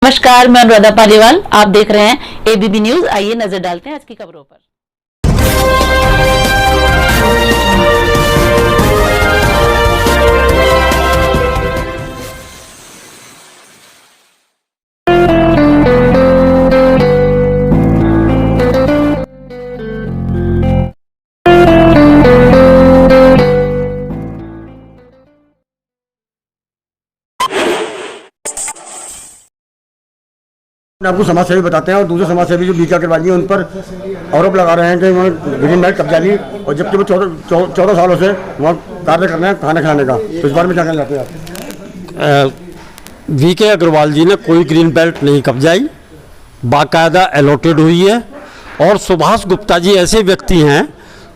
नमस्कार, मैं अनुराधा पालीवाल। आप देख रहे हैं एबीपी न्यूज। आइए नजर डालते हैं आज की खबरों पर। आपको समाज सेवी बताते हैं और दूसरे समाज सेवी जो बीके अग्रवाल जी हैं उन पर आरोप लगा रहे हैं कि उन्होंने ग्रीन बेल्ट कब्जा ली और जबकि वो 14 सालों से वहाँ कार्य कर रहे हैं खाना खिलाने का। तो इस बारे में क्या कहना चाहते हैं आप? बीके अग्रवाल जी ने कोई ग्रीन बेल्ट नहीं कब्जाई, बाकायदा अलॉटेड हुई है। और सुभाष गुप्ता जी ऐसे व्यक्ति हैं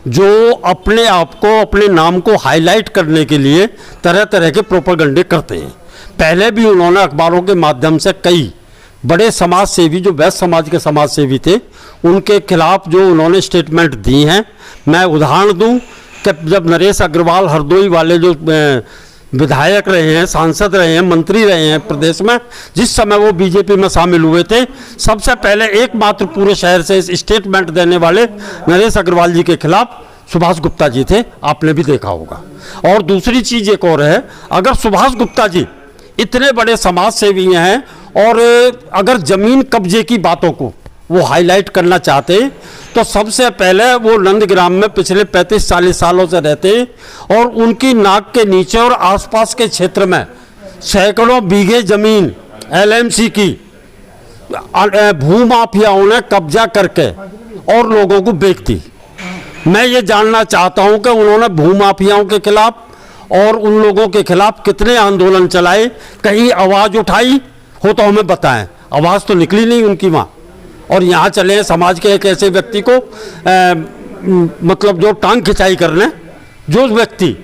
जो अपने आप को, अपने नाम को हाईलाइट करने के लिए तरह तरह के प्रोपेगेंडे करते हैं। पहले भी उन्होंने अखबारों के माध्यम से कई बड़े समाज सेवी जो वैश्य समाज के समाज सेवी थे उनके खिलाफ जो उन्होंने स्टेटमेंट दी हैं। मैं उदाहरण दूं कि जब नरेश अग्रवाल हरदोई वाले जो विधायक रहे हैं, सांसद रहे हैं, मंत्री रहे हैं प्रदेश में, जिस समय वो बीजेपी में शामिल हुए थे, सबसे पहले एकमात्र पूरे शहर से इस स्टेटमेंट देने वाले नरेश अग्रवाल जी के खिलाफ सुभाष गुप्ता जी थे। आपने भी देखा होगा। और दूसरी चीज़ एक और है, अगर सुभाष गुप्ता जी इतने बड़े समाज सेवी हैं और अगर ज़मीन कब्जे की बातों को वो हाईलाइट करना चाहते तो सबसे पहले वो नंदग्राम में पिछले 35-40 सालों से रहते और उनकी नाक के नीचे और आसपास के क्षेत्र में सैकड़ों बीघे ज़मीन एलएमसी की भूमाफियाओं ने कब्जा करके और लोगों को बेच दी। मैं ये जानना चाहता हूँ कि उन्होंने भूमाफियाओं के खिलाफ और उन लोगों के खिलाफ कितने आंदोलन चलाए, कहीं आवाज़ उठाई हो तो हमें बताएं। आवाज़ तो निकली नहीं उनकी वहाँ। और यहाँ चले समाज के एक ऐसे व्यक्ति को मतलब जो टांग खिंचाई करने, जो व्यक्ति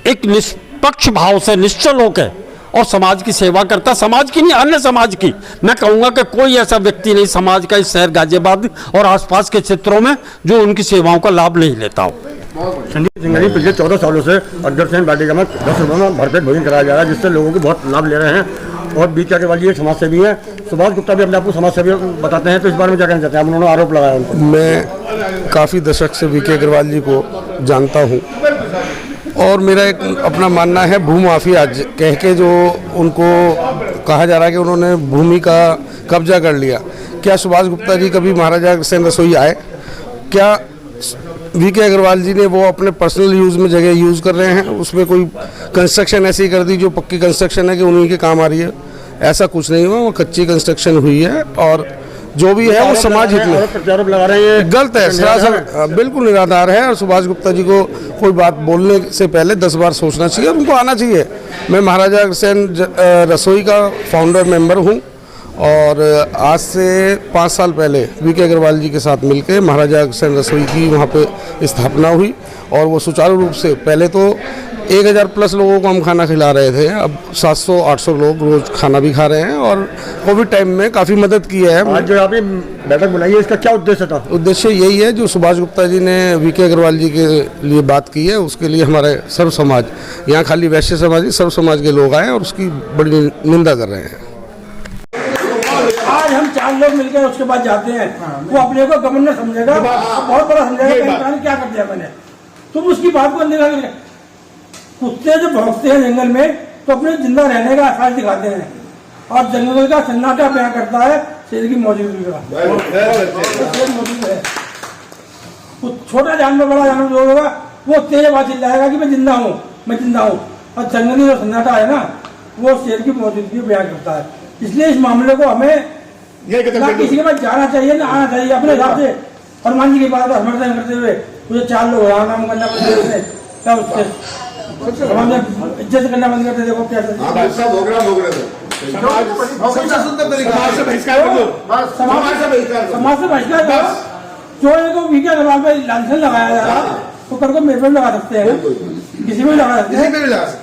एक निष्पक्ष भाव से निश्चल होकर और समाज की सेवा करता, समाज की नहीं अन्य समाज की, मैं कहूँगा कि कोई ऐसा व्यक्ति नहीं समाज का इस शहर गाजियाबाद और आसपास के क्षेत्रों में जो उनकी सेवाओं का लाभ नहीं लेता हो। संदीप सिंह जी पिछले 14 सालों से अग्रसेन वाटिका में 10 रुपये में भरपेट भोजन कराया जा रहा है, जिससे लोगों को बहुत लाभ ले रहे हैं। और बीके अग्रवाल जी समाज सेवी हैं, सुभाष गुप्ता भी अपने आप को समाज सेवी बताते हैं। तो इस बारे में क्या कहना चाहते हैं? उन्होंने आरोप लगाया उनको। मैं काफ़ी दशक से बीके अग्रवाल जी को जानता हूँ और मेरा एक अपना मानना है, भूमाफिया कह के जो उनको कहा जा रहा है कि उन्होंने भूमि का कब्जा कर लिया। क्या सुभाष गुप्ता जी कभी महाराजा अग्रसेन रसोई आए? क्या बीके अग्रवाल जी ने वो अपने पर्सनल यूज़ में जगह यूज़ कर रहे हैं? उसमें कोई कंस्ट्रक्शन ऐसी कर दी जो पक्की कंस्ट्रक्शन है कि उन्हीं के काम आ रही है? ऐसा कुछ नहीं हुआ, वो कच्ची कंस्ट्रक्शन हुई है और जो भी है वो समाज हित में प्रत्यारोप लगा रहे हैं। गलत है, सरासर बिल्कुल निराधार है। और सुभाष गुप्ता जी को कोई बात बोलने से पहले 10 बार सोचना चाहिए और उनको आना चाहिए। मैं महाराजा अग्रसेन रसोई का फाउंडर मेंबर हूँ और आज से 5 साल पहले बीके अग्रवाल जी के साथ मिलकर महाराजा अग्रसेन रसोई की वहाँ पे स्थापना हुई और वो सुचारू रूप से, पहले तो 1000 प्लस लोगों को हम खाना खिला रहे थे, अब 700-800 लोग रोज़ खाना भी खा रहे हैं और कोविड टाइम में काफ़ी मदद की है। आज जो अभी बैठक बुलाई है, इसका क्या उद्देश्य था? उद्देश्य यही है जो सुभाष गुप्ता जी ने बीके अग्रवाल जी के लिए बात की है, उसके लिए हमारे सर्व समाज, यहाँ खाली वैश्य समाज, सर्व समाज के लोग आए और उसकी बड़ी निंदा कर रहे हैं। आज हम 4 लोग मिलकर उसके बाद जाते हैं, वो अपने को गवर्नर समझेगा, बहुत बड़ा समझेगा, क्या कर दिया मैंने। तुम उसकी बात को अंदर कर, कुत्ते जो भौंकते हैं जंगल में तो अपने जिंदा रहने का आसार दिखाते हैं और जंगल का सन्नाटा बयां करता है शेर की मौजूदगी का। शेर मौजूद है, छोटा जानवर बड़ा जानवर जो होगा वो तेज आवाज चिल्लाएगा कि मैं जिंदा हूँ, मैं जिंदा हूँ। और जंगली जो सन्नाटा है ना, वो शेर की मौजूदगी बयां करता है। इसलिए इस मामले को हमें ना किसी के पास जाना चाहिए ना आना चाहिए। अपने हिसाब से हनुमान जी की बात का समर्थन करते हुए मुझे 4 लोग राम नाम करना क्या उसके इज्जत करना बंद करते। देखो कैसे समाज से बहिष्कार जो है बीके अग्रवाल पर लांछन लगाया जा रहा तो कर को मेरे पर लगा सकते हैं, किसी में लगा सकते हैं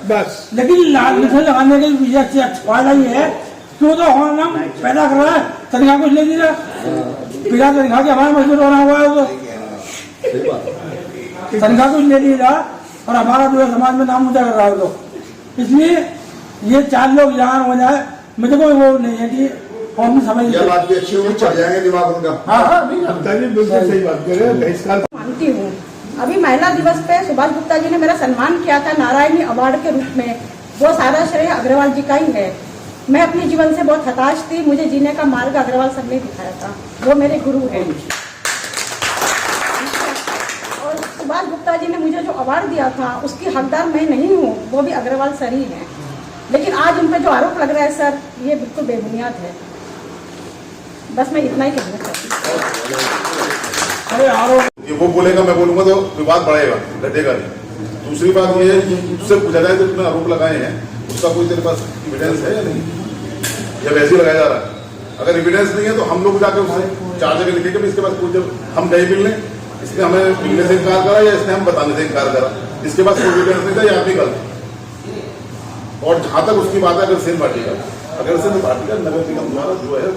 बस। लेकिन लांछन लगाने के पीछे अच्छी फायदा ये है कि वो तो हमारा नाम पैदा कर रहा है, तनख्वाह कुछ ले दीजिए, बिना तनख्वाह के हमारा मजदूर होना हुआ है, वो तनख्वाह कुछ ले दीजिए और हमारा जो समाज में नाम ऊंचा कर रहा है। तो इसलिए ये 4 लोग यहाँ हो जाए, मुझे कोई वो नहीं है कि और हमने समझ यह बात भी अच्छी होगी, चढ़ जाएंगे दिमाग उनका। हाँ बिल्कुल सही बात कर रहे हैं। बहिष्कार मानती हूँ। अभी महिला दिवस पे सुभाष गुप्ता जी ने मेरा सम्मान किया था नारायणी अवार्ड के रूप में, वो सारा श्रेय अग्रवाल जी का ही है। मैं अपने जीवन से बहुत हताश थी, मुझे जीने का मार्ग अग्रवाल सर ने दिखाया था, वो मेरे गुरु हैं। और सुभाष गुप्ता जी ने मुझे जो अवार्ड दिया था उसकी हकदार मैं नहीं हूँ, वो भी अग्रवाल सर ही हैं। लेकिन आज उन पर जो आरोप लग रहा है सर, ये बिल्कुल बेबुनियाद है। बस मैं इतना ही कहना चाहती हूँ। ये वो बोलेगा मैं बोलूंगा तो विवाद बढ़ेगा, घटेगा नहीं। दूसरी बात ये है, उससे पूछा जाए तो तुमने आरोप लगाए हैं, उसका कोई तेरे पास एविडेंस है या नहीं, या वैसे ही लगाया जा रहा है? अगर एविडेंस नहीं है तो हम लोग जाके उसे 4 जगह लिखेंगे भी इसके पास कोई, जब हम गए मिलने, इसने हमें मिलने से इनकार करा या इसने हम बताने से इनकार करा, इसके पास कोई एविडेंस नहीं था, ये आदमी गलत। और जहां तक उसकी बात है अग्रसेन पार्टी का, अग्रसेन पार्टी का नगर निगम द्वारा जो है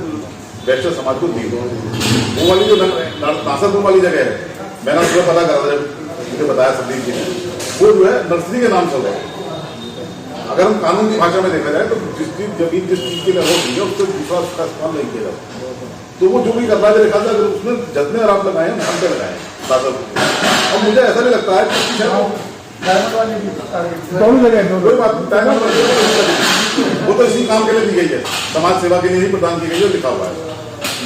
वैश्य समाज को दी, वो वाली जो नासरपुर वाली जगह है, मैंने उसको पता करा था, मुझे बताया संदीप जी ने, वो जो है नर्सरी के नाम चल रहा है। अगर हम कानून की भाषा में देखा जाए तो जिस जमीन जिस चीज के लिए होती है उसको दूसरा उसका इस्तेमाल नहीं किया जाता। तो वो जो भी कर रहा है देखा जाए, उसने जितने आरोप लगाए हैं हम पे लगाए हैं। अब मुझे ऐसा नहीं लगता है कि दोनों जगह कोई बात वो तो इसी काम के लिए दी गई है, समाज सेवा के लिए ही प्रदान की गई है, लिखा हुआ है।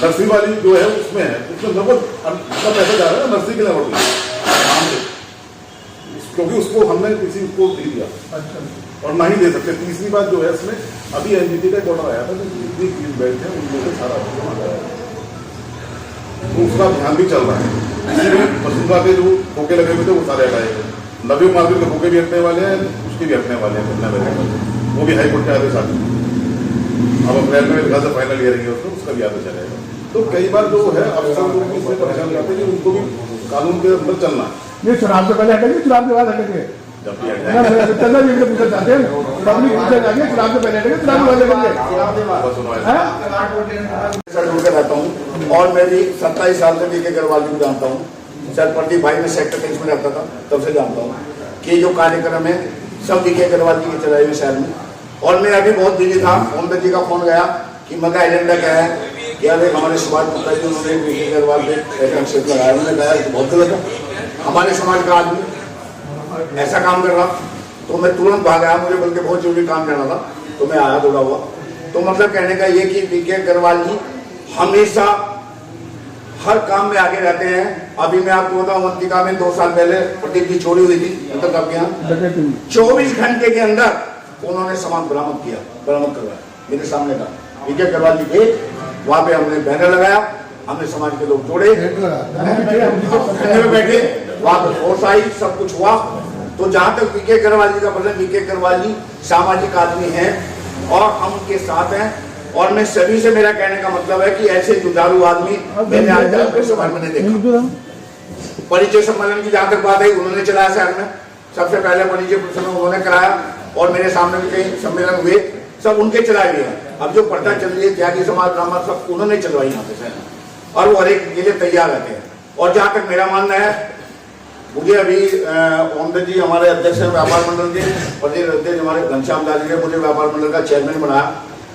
नर्सरी वाली जो है उसमें है, उसमें नगद पैसा जा रहा है नर्सरी के लिए, क्योंकि उसको हमने किसी को दे दिया और ना ही दे सकते। तीसरी बात जो है इसमें, अभी एनजीटी का एक ऑर्डर आया था कि जितनी ग्रीन बेल्ट है उनमें से सारा तो उसका ध्यान भी चल रहा है। इसलिए वसुंधरा के जो खोके लगे हुए थे वो सारे हटाए गए। नवी मार्केट के खोके भी हटने वाले हैं, उसके भी हटने वाले हैं, वो भी हाईकोर्ट के आदेश आते हैं। अब अप्रैल में मेरे ख्याल से फाइनल हियरिंग है उसका भी आदेश आएगा। तो कई बार जो है अफसर लोग इससे परेशान करते हैं कि उनको भी कानून के अंदर चलना है। ये चुनाव से पहले हटेंगे, चुनाव के बाद हटेंगे, जब भी हट चंदा जी पूछना चाहते हैं, पब्लिक पूछना चाहिए, चुनाव से पहले हटेंगे, चुनाव के बाद हटेंगे। सर जुड़ के रहता हूँ और मैं भी 27 साल से वीके अग्रवाल जी को जानता हूँ। सर प्रदीप भाई में सेक्टर 23 में रहता था, तब से जानता हूँ कि जो कार्यक्रम है सब वीके अग्रवाल जी के चलाए हुए शहर में। और मैं अभी बहुत बिजी था, ओमदत्त जी का फोन गया कि मगर एजेंडा क्या है, क्या हमारे सुभाष गुप्ता जी उन्होंने वीके अग्रवाल पे ऐसा क्षेत्र लगाया। उन्होंने कहा बहुत गलत है, हमारे समाज का आदमी ऐसा काम कर रहा। तो मैं तुरंत भाग आया, मुझे बल्कि बहुत जरूरी काम करना था, तो मैं आया दौड़ा हुआ। तो मतलब कहने का ये कि वीके अग्रवाल जी हमेशा हर काम में आगे रहते हैं। अभी मैं आपको बताऊं, अंतिका में 2 साल पहले प्रदीप जी छोड़ी हुई थी, मतलब आपके यहाँ 24 घंटे के अंदर उन्होंने सामान बरामद करवाया मेरे सामने का। वीके अग्रवाल जी थे, वहां पे हमने बैनर लगाया, हमने समाज के लोग जोड़े, बैठे, वहां पर फोर्स आई, सब कुछ हुआ। तो जहां तक वीके अग्रवाल जी का प्रश्न, वीके अग्रवाल जी सामाजिक आदमी हैं और हम उनके साथ हैं। और मैं सभी से, मेरा कहने का मतलब है कि ऐसे जुझारू आदमी मैंने आज तक समाज में नहीं देखा। परिचय सम्मेलन की जहां तक बात है, उन्होंने चलाया शहर में, सबसे पहले परिचय सम्मेलन उन्होंने कराया और मेरे सामने भी कई सम्मेलन हुए, सब उनके चलाए हुए हैं। अब जो प्रथा चल रही है त्यागी समाज ड्रामा, सब उन्होंने चलवाई यहाँ पे शहर में, और वो हर एक के लिए तैयार रहते हैं। और जहां तक मेरा मानना है, मुझे अभी ओमदत्त जी हमारे अध्यक्ष हैं व्यापार मंडल के, प्रदेश अध्यक्ष हमारे घनश्याम दास जी ने मुझे व्यापार मंडल का चेयरमैन बनाया।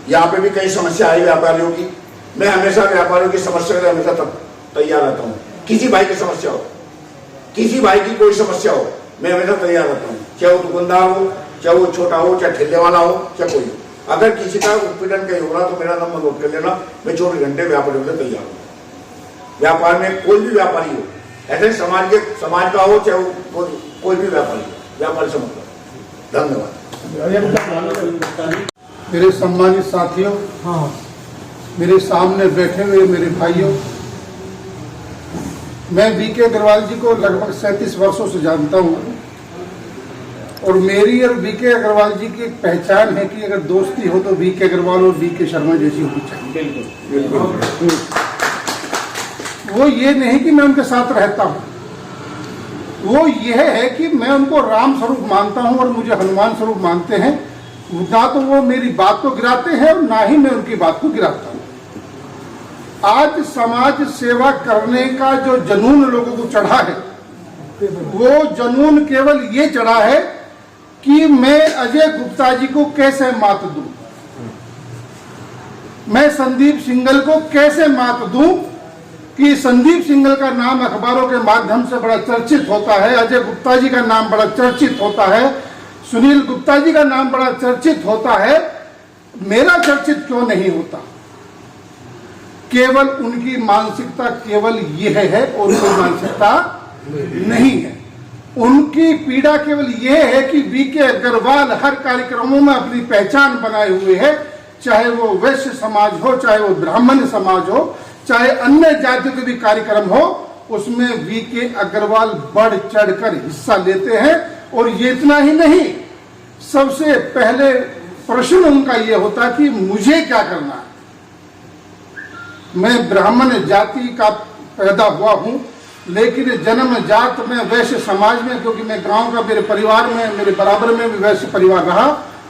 यहाँ पे भी कई समस्या आई व्यापारियों की, मैं हमेशा व्यापारियों की समस्या के लिए हमेशा तैयार रहता हूँ। किसी भाई की समस्या हो, किसी भाई की कोई समस्या हो, मैं हमेशा तैयार रहता हूँ, चाहे वो दुकानदार हो, चाहे वो छोटा हो, चाहे ठेले वाला हो, चाहे कोई। अगर किसी का उत्पीड़न कहीं हो रहा तो मेरा नंबर नोट कर लेना, मैं 24 घंटे व्यापारियों के लिए तैयार हूँ। व्यापार में कोई भी व्यापारी हो, ऐसे समाज का हो, चाहे वो कोई भी व्यापारी हो, व्यापारी से मतलब। धन्यवाद। मेरे सम्मानित साथियों, मेरे सामने बैठे हुए मेरे भाइयों, मैं वीके अग्रवाल जी को लगभग 37 वर्षों से जानता हूं और मेरी और वीके अग्रवाल जी की एक पहचान है कि अगर दोस्ती हो तो वीके अग्रवाल और वीके शर्मा जैसी होनी चाहिए। वो ये नहीं कि मैं उनके साथ रहता हूं, वो यह है कि मैं उनको राम स्वरूप मानता हूं और मुझे हनुमान स्वरूप मानते हैं। ना तो वो मेरी बात को गिराते हैं और ना ही मैं उनकी बात को गिराता हूं। आज समाज सेवा करने का जो जनून लोगों को चढ़ा है, वो जनून केवल ये चढ़ा है कि मैं अजय गुप्ता जी को कैसे मात दूं। मैं संदीप सिंघल को कैसे मात दूं कि संदीप सिंघल का नाम अखबारों के माध्यम से बड़ा चर्चित होता है, अजय गुप्ता जी का नाम बड़ा चर्चित होता है, सुनील गुप्ता जी का नाम बड़ा चर्चित होता है, मेरा चर्चित क्यों नहीं होता? केवल उनकी मानसिकता केवल यह है और कोई मानसिकता नहीं है। उनकी पीड़ा केवल यह है कि वीके अग्रवाल हर कार्यक्रमों में अपनी पहचान बनाए हुए है, चाहे वो वैश्य समाज हो, चाहे वो ब्राह्मण समाज हो, चाहे अन्य जातियों के भी कार्यक्रम हो, उसमें वीके अग्रवाल बढ़ चढ़कर हिस्सा लेते हैं। और ये इतना ही नहीं, सबसे पहले प्रश्न उनका ये होता कि मुझे क्या करना है। मैं ब्राह्मण जाति का पैदा हुआ हूं, लेकिन जन्म जात में वैश्य समाज में, क्योंकि मैं गांव का, मेरे परिवार में, मेरे बराबर में भी वैश्य परिवार रहा,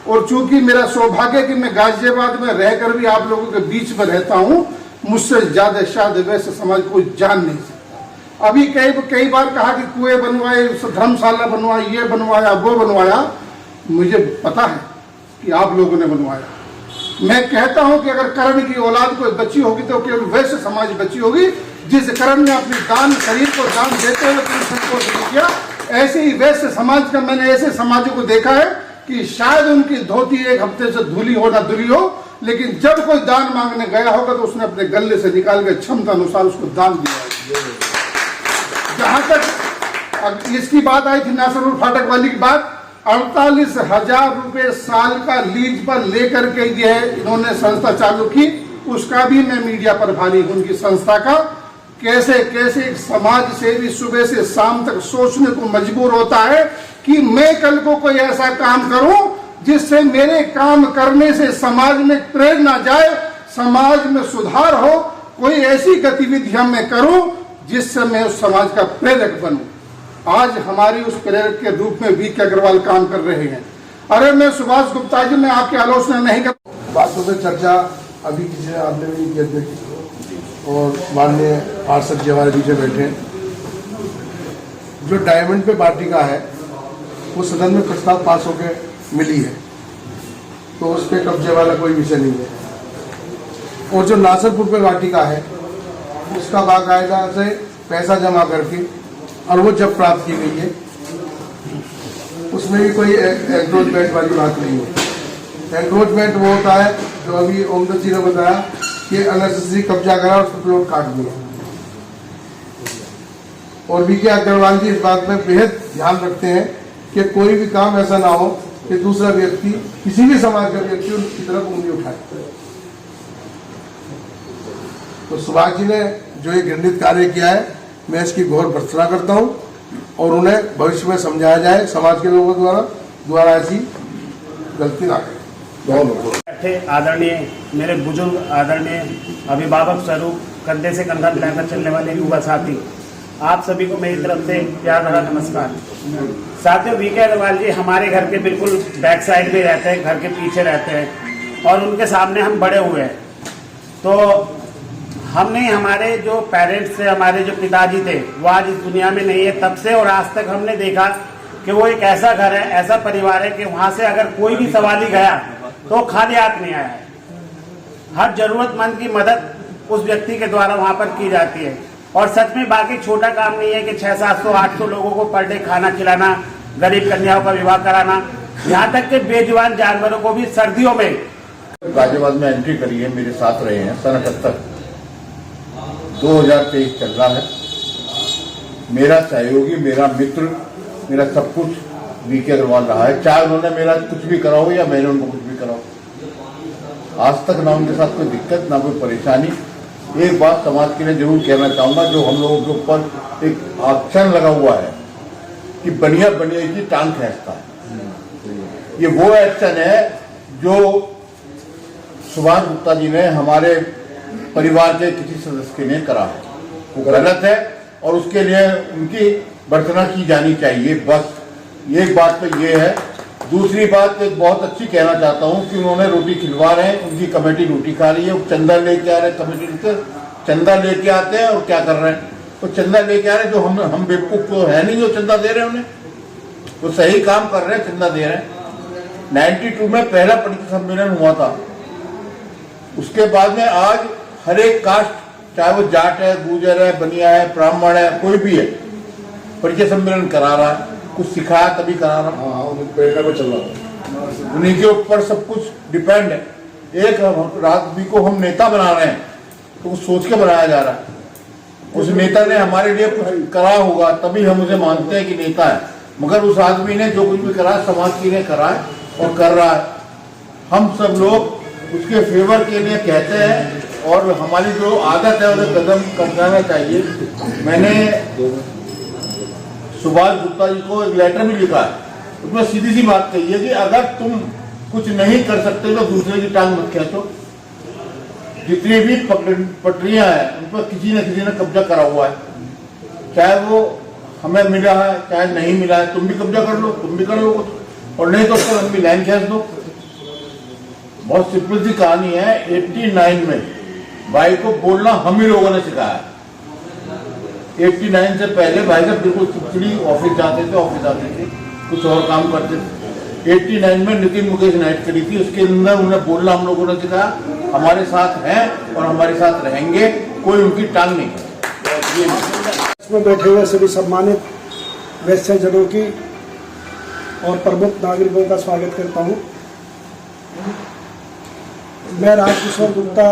और चूंकि मेरा सौभाग्य कि मैं गाजियाबाद में रहकर भी आप लोगों के बीच में रहता हूं, मुझसे ज्यादा शायद वैश्य समाज कोई जान नहीं सकता। अभी कई बार कहा कि कुएं बनवाए, धर्मशाला बनवाई, ये बनवाया, वो बनवाया, मुझे पता है कि आप लोगों ने बनवाया। मैं कहता हूं कि अगर करण की औलाद कोई बच्ची होगी तो केवल वैश्य समाज बच्ची होगी, जिस करण ने अपनी दान शरीर को दान देते हुए संतोष नहीं किया। ऐसे ही वैश्य समाज का मैंने ऐसे समाजों को देखा है कि शायद उनकी धोती एक हफ्ते से धुली हो ना धुली हो, लेकिन जब कोई दान मांगने गया होगा तो उसने अपने गले से निकाल के क्षमता अनुसार उसको दान दिया है। जहां तक इसकी बात आई थी, नासरुल फाटक वाली की बात, 48,000 रुपए साल का लीज पर लेकर के यह इन्होंने संस्था चालू की, उसका भी मैं मीडिया पर भारी हूं उनकी संस्था का। कैसे कैसे एक समाज सेवी सुबह से शाम तक सोचने को मजबूर होता है कि मैं कल को कोई ऐसा काम करूं जिससे मेरे काम करने से समाज में प्रेरणा जाए, समाज में सुधार हो, कोई ऐसी गतिविधियां मैं करूं जिससे मैं उस समाज का प्रेरक बनूं। आज हमारी उस प्रेरक के रूप में वीके अग्रवाल काम कर रहे हैं। अरे मैं सुभाष गुप्ता जी, मैं आपकी आलोचना नहीं कर, बातों पर चर्चा अभी किसी ने आपने भी किया देखी, और माननीय पार्षद जी हमारे पीछे बैठे हैं। जो डायमंड पे पार्टी का है वो सदन में प्रस्ताव पास होकर मिली है, तो उस पर कब्जे वाला कोई विषय नहीं है। और जो नासरपुर पे पार्टी का है उसका बाकायदा से पैसा जमा करके, और वो जब प्राप्त की गई है उसमें भी कोई एंक्रोचमेंट वाली बात नहीं है। एंक्रोचमेंट वो होता है जो अभी ओमदत्त जी ने बताया कि अननेसेसरी कब्जा करा और प्लॉट काट दिया। और वीके अग्रवाल जी इस बात में बेहद ध्यान रखते हैं कि कोई भी काम ऐसा ना हो कि दूसरा व्यक्ति, किसी भी समाज का व्यक्ति उनकी तरफ उंगली उठाए। तो सुभाष जी ने जो ये घृणित कार्य किया है, मैं इसकी घोर भर्त्सना करता हूं, और उन्हें भविष्य में समझाया जाए समाज के लोगों द्वारा ऐसी गलती ना करें। आदरणीय मेरे बुजुर्ग, आदरणीय अभिभावक स्वरूप, कंधे से कंधा मिलाकर चलने वाले युवा साथी, आप सभी को मेरी तरफ से प्यार भरा नमस्कार। साथियों, वीके अग्रवाल जी हमारे घर के बिल्कुल बैक साइड में रहते हैं, घर के पीछे रहते हैं, और उनके सामने हम बड़े हुए हैं। तो हमने, हमारे जो पेरेंट्स थे, हमारे जो पिताजी थे, वो आज इस दुनिया में नहीं है। तब से और आज तक हमने देखा कि वो एक ऐसा घर है, ऐसा परिवार है कि वहां से अगर कोई भी सवाली गया तो खाली हाथ नहीं आया है। हर जरूरतमंद की मदद उस व्यक्ति के द्वारा वहां पर की जाती है। और सच में बाकी छोटा काम नहीं है कि 600-700-800 लोगों को पर डे खाना खिलाना, गरीब कन्याओं का विवाह कराना, यहाँ तक के बेजुबान जानवरों को भी सर्दियों में। गाजियाबाद में एंट्री करी है, मेरे साथ रहे हैं सन 78, 2023 चल रहा है। मेरा सहयोगी, मेरा मित्र, मेरा सब कुछ वीके अग्रवाल रहा है। चाहे उन्होंने मेरा कुछ भी करा हो या मैंने उनको कुछ भी करा हो, आज तक ना उनके साथ कोई दिक्कत, ना कोई परेशानी। एक बात समाज के लिए जरूर कहना चाहूंगा, जो हम लोगों के ऊपर एक आक्षण लगा हुआ है कि बनिया बनिया की टांग खींचता है, ये वो एक्शन है जो सुभाष गुप्ता जी ने हमारे परिवार के किसी सदस्य के लिए करा है, वो गलत है और उसके लिए उनकी भर्त्सना की जानी चाहिए। बस एक बात तो ये है। दूसरी बात एक बहुत अच्छी कहना चाहता हूँ कि उन्होंने रोटी खिलवा रहे हैं, उनकी कमेटी रोटी खा रही है, वो चंदा लेके आ रहे हैं, कमेटी लेकर चंदा लेके आते हैं और क्या कर रहे हैं, वो चंदा लेके आ रहे हैं। जो हम बेवकूफ तो है नहीं जो चंदा दे रहे हैं उन्हें, वो सही काम कर रहे हैं, चंदा दे रहे हैं। 92 में पहला पंडित सम्मेलन हुआ था, उसके बाद में आज हर एक कास्ट, चाहे वो जाट है, गुर्जर है, बनिया है, ब्राह्मण है, कोई भी है, परिचय सम्मेलन करा रहा है। कुछ सिखाया तभी करा रहा, प्रेरणा को चल रहा, उन्हीं के ऊपर सब कुछ डिपेंड है। एक आदमी को हम नेता बना रहे हैं तो वो सोच के बनाया जा रहा है, उस नेता ने हमारे लिए कुछ करा होगा तभी हम उसे मानते हैं कि नेता है। मगर उस आदमी ने जो कुछ भी करा समाज के लिए करा है और कर रहा है। हम सब लोग उसके फेवर के लिए कहते हैं और हमारी जो आदत है उसे कदम करना चाहिए। मैंने सुभाष गुप्ता जी को एक लेटर भी लिखा है, उसमें सीधी सी बात कही है कि अगर तुम कुछ नहीं कर सकते तो दूसरे की टांग मत खींचो। जितनी भी पटरियां हैं उन पर किसी न किसी ने कब्जा करा हुआ है, चाहे वो हमें मिला है चाहे नहीं मिला है। तुम भी कब्जा कर लो, तुम भी कर लो कुछ, और नहीं तो उसको लंबी लाइन खींच दो। बहुत सिंपल सी कहानी है। 89 में भाई को बोलना हम ही लोगों ने सिखाया। 89 से पहले भाई साहब बिल्कुल चिड़चिड़ी, ऑफिस जाते थे, कुछ और काम करते थे। 89 में नितिन मुकेश नाइट करी थी, उसके अंदर उन्हें बोलना हम लोगों ने सिखाया। हमारे साथ हैं और हमारे साथ रहेंगे, कोई उनकी टांग नहीं है। इसमें बैठे हुए सभी सम्मानित वैश्यजनों की और प्रमुख नागरिकों का स्वागत करता हूं। मैं राजकिशोर गुप्ता,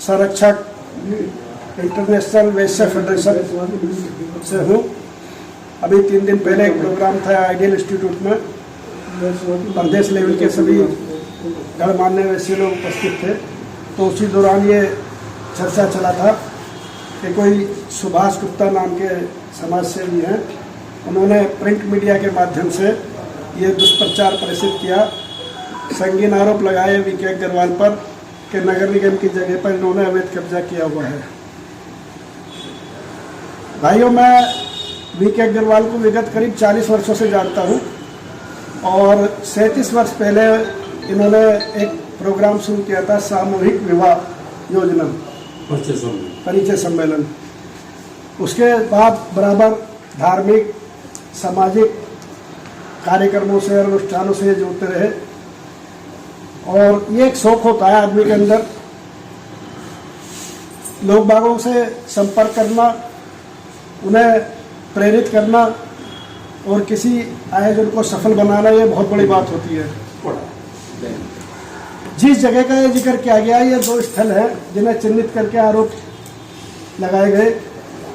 संरक्षक, इंटरनेशनल वैश्य फेडरेशन से हूँ। अभी 3 दिन पहले एक प्रोग्राम था आइडियल इंस्टीट्यूट में, प्रदेश लेवल के सभी गणमान्य वैश्य लोग उपस्थित थे। तो उसी दौरान ये चर्चा चला था कि कोई सुभाष गुप्ता नाम के समाजसेवी हैं, उन्होंने प्रिंट मीडिया के माध्यम से ये दुष्प्रचार प्रसिद्ध किया, संगीन आरोप लगाए वीके अग्रवाल पर कि नगर निगम की जगह पर इन्होंने अवैध कब्जा किया हुआ है। भाइयों, मैं वीके अग्रवाल को विगत करीब 40 वर्षों से जानता हूँ और 37 वर्ष पहले इन्होंने एक प्रोग्राम शुरू किया था, सामूहिक विवाह योजना, परिचय सम्मेलन। उसके बाद बराबर धार्मिक सामाजिक कार्यक्रमों से और अनुष्ठानों से जुड़ते रहे। और ये एक शौक होता है आदमी के अंदर, लोग बागों से संपर्क करना, उन्हें प्रेरित करना और किसी आयोजन को सफल बनाना, ये बहुत बड़ी बात होती है। जिस जगह का ये जिक्र किया गया, ये 2 स्थल हैं जिन्हें चिन्हित करके आरोप लगाए गए।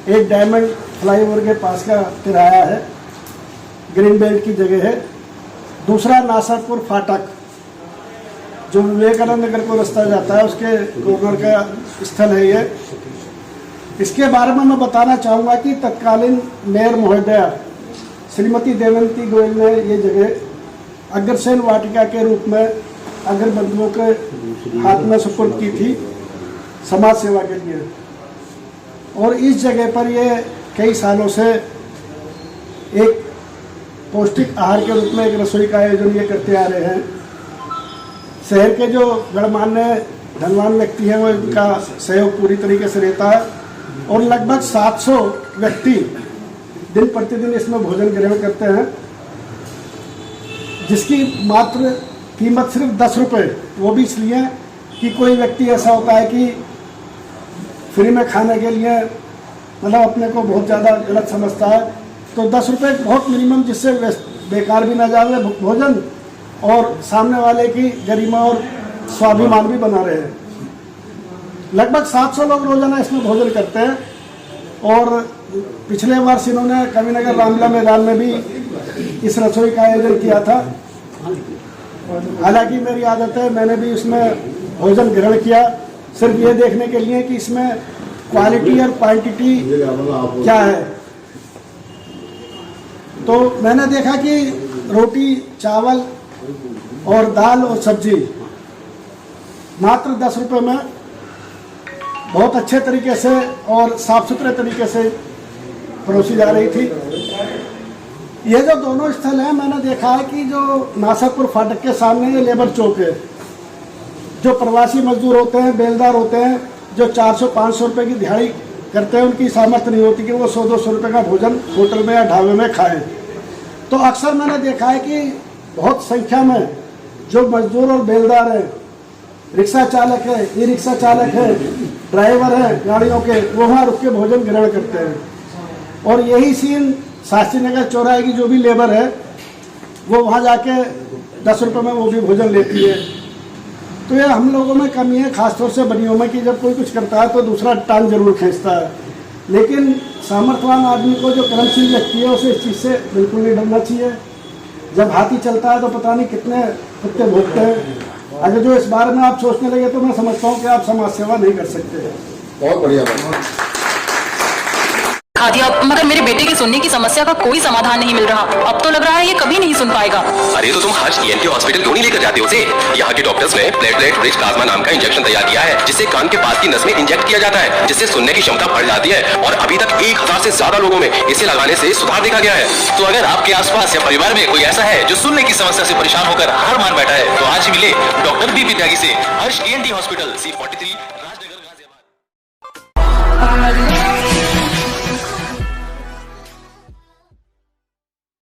एक डायमंड फ्लाईओवर के पास का किराया है, ग्रीन बेल्ट की जगह है। दूसरा नासरपुर फाटक, जो विवेकानंद नगर को रास्ता जाता है, उसके कॉर्नर का स्थल है ये। इसके बारे में मैं बताना चाहूँगा कि तत्कालीन मेयर महोदया श्रीमती देवंती गोयल ने ये जगह अग्रसेन वाटिका के रूप में अग्रबंधुओं के हाथ में सुपुर्द की थी समाज सेवा के लिए। और इस जगह पर ये कई सालों से एक पौष्टिक आहार के रूप में एक रसोई का आयोजन ये करते आ रहे हैं। शहर के जो गणमान्य धनवान व्यक्ति हैं वो इनका सहयोग पूरी तरीके से रहता है और लगभग 700 व्यक्ति दिन प्रतिदिन इसमें भोजन ग्रहण करते हैं, जिसकी मात्र कीमत सिर्फ 10 रुपये। वो भी इसलिए कि कोई व्यक्ति ऐसा होता है कि फ्री में खाने के लिए मतलब अपने को बहुत ज़्यादा गलत समझता है, तो 10 रुपये बहुत मिनिमम, जिससे बेकार भी ना जाए भोजन और सामने वाले की गरिमा और स्वाभिमान भी बना रहे हैं। लगभग 700 लोग रोजाना इसमें भोजन करते हैं। और पिछले वर्ष इन्होंने कविनगर रामलीला मैदान में भी इस रसोई का आयोजन किया था। हालांकि मेरी आदत है, मैंने भी इसमें भोजन ग्रहण किया, सिर्फ ये देखने के लिए कि इसमें क्वालिटी और क्वांटिटी क्या है। तो मैंने देखा कि रोटी, चावल और दाल और सब्जी मात्र 10 रुपये में बहुत अच्छे तरीके से और साफ सुथरे तरीके से परोसी जा रही थी। ये जो दोनों स्थल हैं, मैंने देखा है कि जो नासरपुर फाटक के सामने ये लेबर चौक है, जो प्रवासी मजदूर होते हैं, बेलदार होते हैं, जो 400-500 रुपये की दिहाड़ी करते हैं, उनकी सामर्थ्य नहीं होती कि वो 100-200 रुपये का भोजन होटल में या ढाबे में खाएं। तो अक्सर मैंने देखा है कि बहुत संख्या में जो मजदूर और बेलदार हैं रिक्शा चालक है, ई रिक्शा चालक है, ड्राइवर है गाड़ियों के, वो वहाँ रुक के भोजन ग्रहण करते हैं। और यही सीन शास्त्री नगर चौराहे की जो भी लेबर है वो वहाँ जाके 10 रुपये में वो भी भोजन लेती है। तो ये हम लोगों में कमी है, खासतौर से बनियों में, कि जब कोई कुछ करता है तो दूसरा टांग जरूर खींचता है। लेकिन सामर्थ्यवान आदमी को, जो कर्मशील व्यक्ति है, उसे इस चीज़ से बिल्कुल नहीं डरना चाहिए। जब हाथी चलता है तो पता नहीं कितने कुत्ते भोगते हैं। अगर जो इस बारे में आप सोचने लगे तो मैं समझता हूँ कि आप समाज सेवा नहीं कर सकते। बहुत बढ़िया दिया, मगर मेरे बेटे की सुनने की समस्या का कोई समाधान नहीं मिल रहा। अब तो लग रहा है ये कभी नहीं सुन पाएगा। अरे तो तुम हर्ष ENT हॉस्पिटल क्यों नहीं लेकर जाते उसे? यहाँ के डॉक्टर्स ने प्लेटलेट रिच प्लाज्मा नाम का इंजेक्शन तैयार किया है, जिससे कान के पास की नस में इंजेक्ट किया जाता है, जिससे सुनने की क्षमता बढ़ जाती है। और अभी तक 1000 से ज्यादा लोगों में इसे लगाने से सुधार देखा गया है। तो अगर आपके आसपास या परिवार में कोई ऐसा है जो सुनने की समस्या से परेशान होकर हार मान बैठा है, तो आज मिले डॉक्टर BP त्यागी से। हर्ष ENT हॉस्पिटल, C43